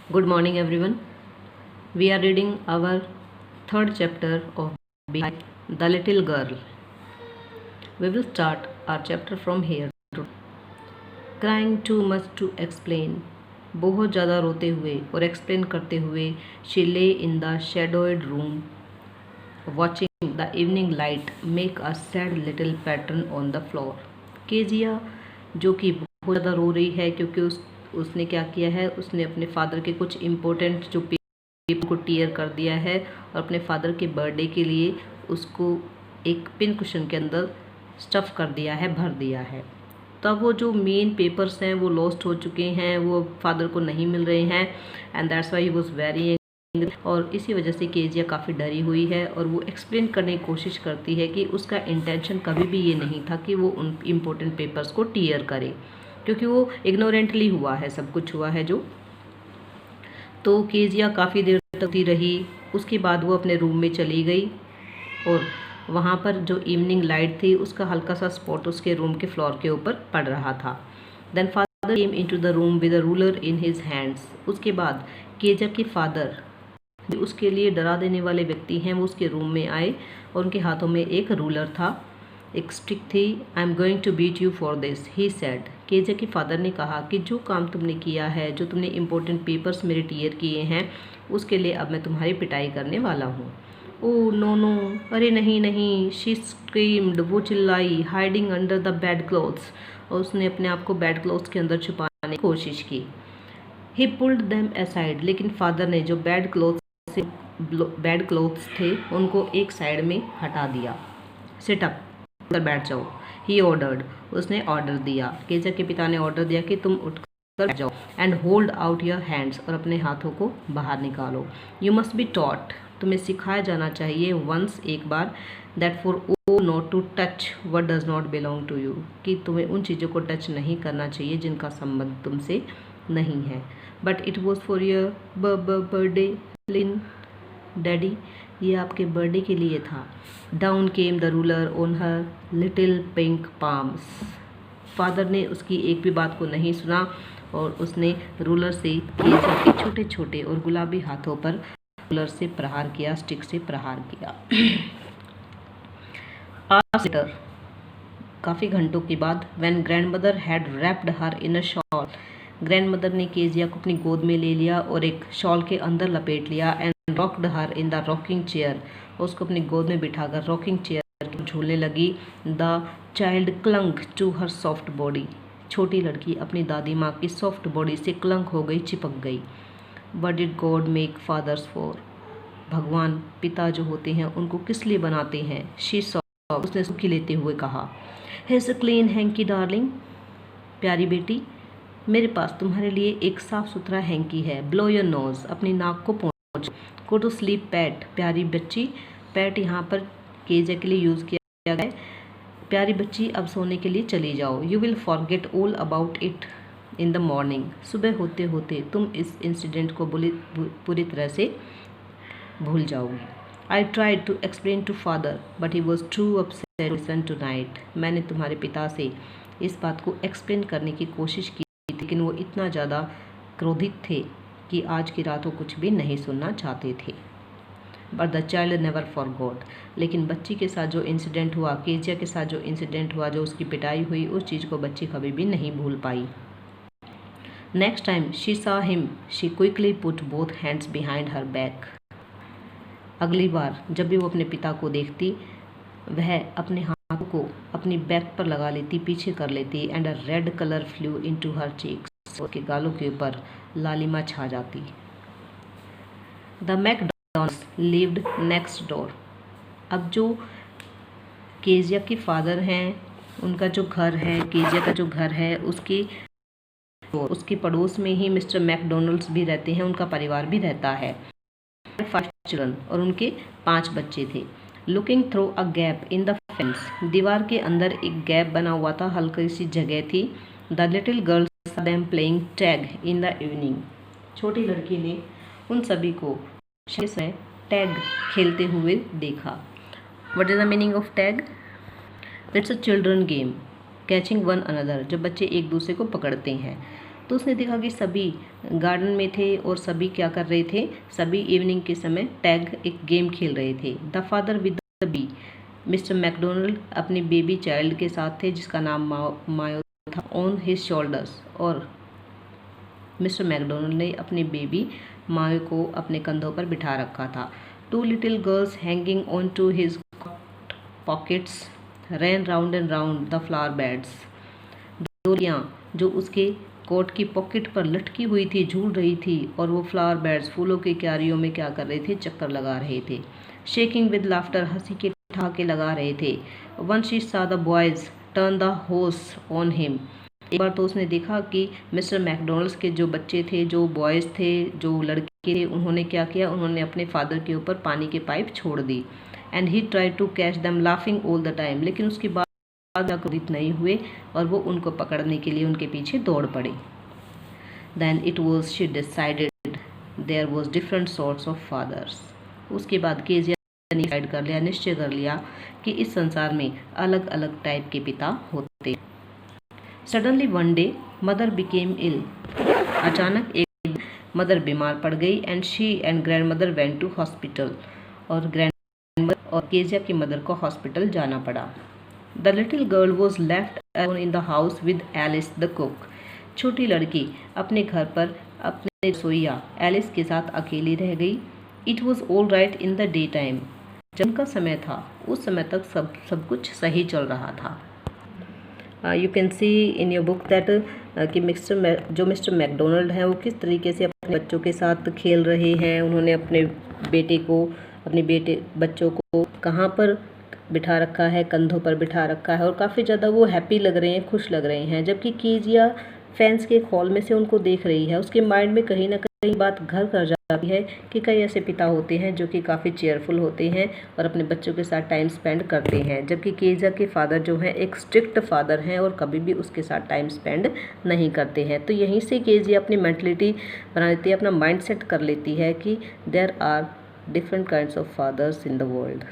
Good morning, everyone. We are reading our third chapter of The Little Girl. We will start our chapter from here. Crying too much to explain. बहुत ज़्यादा रोते हुए और explain करते हुए she lay in the shadowed room, watching the evening light make a sad little pattern on the floor. Kezia जो कि बहुत ज़्यादा रो रही है क्योंकि उसने क्या किया है, उसने अपने फादर के कुछ इम्पोर्टेंट जो पेपर को टीयर कर दिया है और अपने फादर के बर्थडे के लिए उसको एक पिन कुशन के अंदर स्टफ़ कर दिया है, भर दिया है। तब वो जो मेन पेपर्स हैं वो लॉस्ट हो चुके हैं, वो फादर को नहीं मिल रहे हैं and that's why he was very angry. और इसी वजह से केजिया काफ़ी डरी हुई है और वो एक्सप्लेन करने की कोशिश करती है कि उसका इंटेंशन कभी भी ये नहीं था कि वो उन इम्पोर्टेंट पेपर्स को टीयर करे, क्योंकि वो इग्नोरेंटली हुआ है, सब कुछ हुआ है जो। तो केजिया काफ़ी देर तक रही। उसके बाद वो अपने रूम में चली गई और वहाँ पर जो इवनिंग लाइट थी उसका हल्का सा स्पॉट उसके रूम के फ्लोर के ऊपर पड़ रहा था। Then father came into the room with a ruler in his hands. उसके बाद केजिया के फादर, जो उसके लिए डरा देने वाले व्यक्ति हैं, वो उसके रूम में आए और उनके हाथों में एक रूलर था, एक स्टिक थी। I am going to beat you for this, he said. Kezia के फादर ने कहा कि जो काम तुमने किया है, जो तुमने इम्पोर्टेंट पेपर्स मेरे टीयर किए हैं, उसके लिए अब मैं तुम्हारी पिटाई करने वाला हूँ। ओह नो नो, अरे नहीं नहीं, शी स्क्रीम्ड, वो चिल्लाई, hiding under the bed clothes, और उसने अपने आप को बेड क्लोथ्स के अंदर छुपाने की कोशिश की। ही पुल्ड देम असाइड, लेकिन फादर ने जो बेड क्लोथ्स थे उनको एक साइड में हटा दिया। सिट अप, उधर बैठ जाओ। ही ऑर्डर्ड, उसने ऑर्डर दिया। केजिया के पिता ने ऑर्डर दिया कि तुम उठकर बैठ जाओ and hold out your hands, और अपने हाथों को बाहर निकालो। यू मस्ट बी टॉट, तुम्हें सिखाया जाना चाहिए वंस, एक बार, that for ought not to touch what does not belong to you, कि तुम्हें उन चीज़ों को टच नहीं करना चाहिए जिनका संबंध तुमसे नहीं है। But it was for your birthday लिन डैडी, ये आपके बर्थडे के लिए था। Down came the ruler on her little pink palms. Father ने उसकी एक भी बात को नहीं सुना और उसने रूलर से केजिया के छोटे छोटे और गुलाबी हाथों पर रूलर से प्रहार किया, स्टिक से प्रहार किया। लेटर, काफ़ी घंटों के बाद, when grandmother had wrapped her in a shawl, grandmother ने केजिया को अपनी गोद में ले लिया और एक शॉल के अंदर लपेट लिया। And rocked her in the rocking chair, उसको अपनी गोद में बिठाकर रॉकिंग चेयर पर झूलने लगी। The child clung to her soft body, छोटी लड़की अपनी दादी माँ की सॉफ्ट बॉडी से क्लंग हो गई, चिपक गई। What did God make fathers for, भगवान पिता जो होते हैं उनको किस लिए बनाते हैं। शी सॉ, उसने सुखी लेते हुए कहा। हिज क्लीन हैंकी डार्लिंग, प्यारी बेटी, मेरे पास तुम्हारे लिए एक साफ सुथरा हैंकी है। ब्लो योर नोज, अपनी नाक को पोंछ। गो टू स्लीप पैट, प्यारी बच्ची, पैट यहाँ पर केजिया के लिए यूज़ किया गया है। प्यारी बच्ची, अब सोने के लिए चली जाओ। You will forget all about it in the morning, सुबह होते होते तुम इस इंसिडेंट को पूरी तरह से भूल जाओगी। I tried to explain to father but he was too upset to listen tonight, मैंने तुम्हारे पिता से इस बात को एक्सप्लेन करने की कोशिश की, लेकिन वो इतना ज़्यादा क्रोधित थे कि आज की रात वो कुछ भी नहीं सुनना चाहते थे। But the child never forgot, लेकिन बच्ची के साथ जो इंसिडेंट हुआ, केजिया के साथ जो इंसिडेंट हुआ, जो उसकी पिटाई हुई, उस चीज़ को बच्ची कभी भी नहीं भूल पाई। Next time she saw him she quickly put both hands behind her back, अगली बार जब भी वो अपने पिता को देखती, वह अपने हाथों को अपनी बैक पर लगा लेती, पीछे कर लेती। And a red colour flu into her cheeks, उसके गालों के ऊपर लालिमा छा जाती। The McDonald's lived next door, अब जो केजिया के फादर हैं, उनका जो घर है, केजिया का जो घर है, उसके पड़ोस में ही मिस्टर मैकडॉनल्ड्स भी रहते हैं, उनका परिवार भी रहता है। 5 चिल्ड्रन, और उनके 5 बच्चे थे। Looking through a gap in the fence, दीवार के अंदर एक गैप बना हुआ था, हल्की सी जगह थी। The little girls saw them playing tag in the evening, छोटी लड़की ने उन सभी को टैग खेलते हुए देखा। What is the meaning of tag? It's a children game catching one another, जब बच्चे एक दूसरे को पकड़ते हैं। तो उसने देखा कि सभी गार्डन में थे और सभी क्या कर रहे थे, सभी इवनिंग के समय टैग एक गेम खेल रहे थे। The father with the bee, mister Macdonald अपनी बेबी चाइल्ड के साथ थे जिसका नाम मायो था, ऑन हिज शोल्डर्स, और मिस्टर मैकडोनल्ड ने अपनी बेबी मायो को अपने कंधों पर बिठा रखा था। 2 little girls hanging on to his pockets ran round and round the flower beds. डोलियाँ जो उसके कोट की पॉकेट पर लटकी हुई थी झूल रही थी, और वो फ्लावर बेड्स फूलों की क्यारियों में क्या कर रहे थे, चक्कर लगा रहे थे। शेकिंग विद लाफ्टर, हंसी के ठहाके लगा रहे थे। वन शी सा द बॉयज टर्न द होस ऑन हिम, एक बार तो उसने देखा कि मिस्टर मैकडोनल्ड्स के जो बच्चे थे, जो बॉयज़ थे, जो लड़के थे, उन्होंने क्या किया, उन्होंने अपने फादर के ऊपर पानी की पाइप छोड़ दी। And he try to catch them laughing all the time, लेकिन उसके बाद जाकर नहीं हुए और वो उनको पकड़ने के लिए उनके पीछे दौड़ पड़े। Then it was she decided there was different sorts of fathers. उसके बाद केजिया ने डिसाइड कर लिया, निश्चय कर लिया कि इस संसार में अलग अलग टाइप के पिता होते। Suddenly one day mother became ill, अचानक एक मदर बीमार पड़ गई। And she and grandmother went to hospital, और ग्रैंड मदर और केजिया की मदर को हॉस्पिटल जाना पड़ा। The little girl was left alone in the house with Alice the cook, छोटी लड़की अपने घर पर अपने रसोइया एलिस के साथ अकेली रह गई। It was all right in the day time, जब का समय था उस समय तक सब कुछ सही चल रहा था। You can see in your book that कि मिस्टर मैकडोनल्ड हैं वो किस तरीके से अपने बच्चों के साथ खेल रहे हैं। उन्होंने अपने बच्चों को कहाँ पर बिठा रखा है, कंधों पर बिठा रखा है, और काफ़ी ज़्यादा वो हैप्पी लग रहे हैं, खुश लग रहे हैं। जबकि केजिया फैंस के हॉल में से उनको देख रही है। उसके माइंड में कहीं ना कहीं बात घर कर जाती है कि कई ऐसे पिता होते हैं जो कि काफ़ी चेयरफुल होते हैं और अपने बच्चों के साथ टाइम स्पेंड करते हैं, जबकि केजिया के फादर जो हैं एक स्ट्रिक्ट फादर हैं और कभी भी उसके साथ टाइम स्पेंड नहीं करते हैं। तो यहीं से केजिया अपनी मेंटलिटी बना लेती है, अपना माइंड सेट कर लेती है कि there are different kinds of fathers in the world.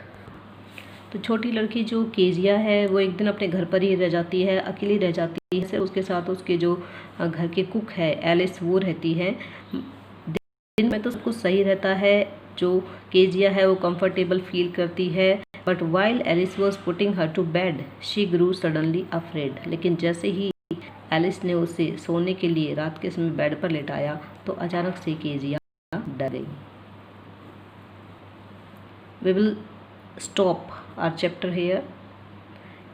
तो छोटी लड़की जो केजिया है वो एक दिन अपने घर पर ही रह जाती है, अकेली रह जाती है। उसके साथ उसके जो घर के कुक है एलिस वो रहती है। दिन में तो सब कुछ सही रहता है, जो केजिया है वो कंफर्टेबल फील करती है। But while Alice was putting her to bed she grew suddenly afraid, लेकिन जैसे ही एलिस ने उसे सोने के लिए रात के समय बेड पर लेटाया तो अचानक से केजिया डर गई। We will stop our chapter here.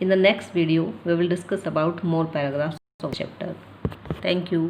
In the next video we will discuss about more paragraphs of the chapter. Thank you.